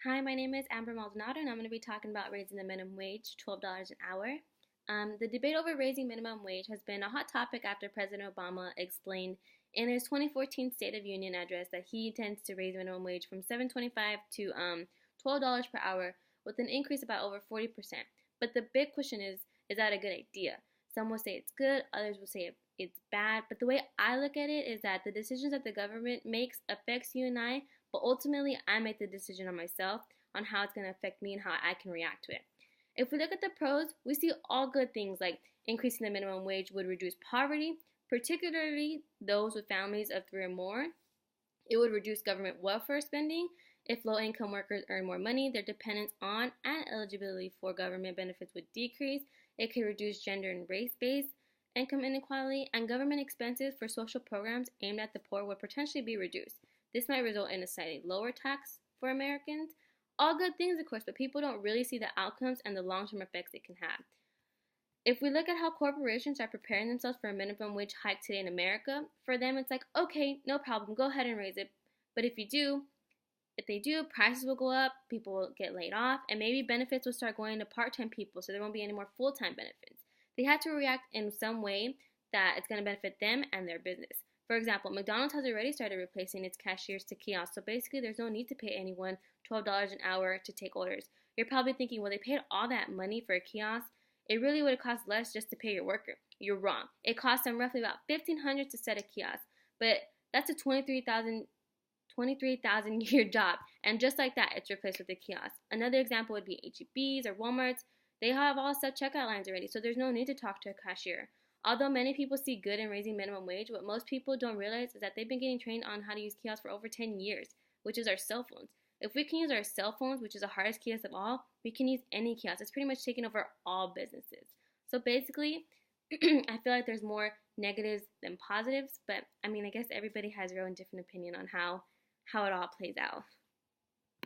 Hi, my name is Amber Maldonado, and I'm going to be talking about raising the minimum wage to $12 an hour. The debate over raising minimum wage has been a hot topic after President Obama explained in his 2014 State of Union address that he intends to raise minimum wage from $7.25 to $12 per hour, with an increase of about over 40%. But the big question is that a good idea? Some will say it's good, others will say it's bad. But the way I look at it is that the decisions that the government makes affects you and I, but ultimately I make the decision on myself on how it's going to affect me and how I can react to it. If we look at the pros, we see all good things like increasing the minimum wage would reduce poverty, particularly those with families of three or more. It would reduce government welfare spending. If low-income workers earn more money, their dependence on and eligibility for government benefits would decrease. It could reduce gender and race-based income inequality, and government expenses for social programs aimed at the poor would potentially be reduced. This might result in a slightly lower tax for Americans. All good things, of course, but people don't really see the outcomes and the long-term effects it can have. If we look at how corporations are preparing themselves for a minimum wage hike today in America, for them it's like, okay, no problem, go ahead and raise it. But if they do, prices will go up, people will get laid off, and maybe benefits will start going to part-time people, so there won't be any more full-time benefits. They have to react in some way that it's going to benefit them and their business. For example, McDonald's has already started replacing its cashiers to kiosks, so basically there's no need to pay anyone $12 an hour to take orders. You're probably thinking, well, they paid all that money for a kiosk. It really would have cost less just to pay your worker. You're wrong. It costs them roughly about $1,500 to set a kiosk, but that's a 23,000 year job, and just like that, it's replaced with a kiosk. Another example would be H-E-B's or Walmart's. They have all set checkout lines already, so there's no need to talk to a cashier. Although many people see good in raising minimum wage, what most people don't realize is that they've been getting trained on how to use kiosks for over 10 years, which is our cell phones. If we can use our cell phones, which is the hardest kiosk of all, we can use any kiosk. It's pretty much taken over all businesses. So basically, I feel like there's more negatives than positives, but I mean, I guess everybody has their own different opinion on how it all plays out.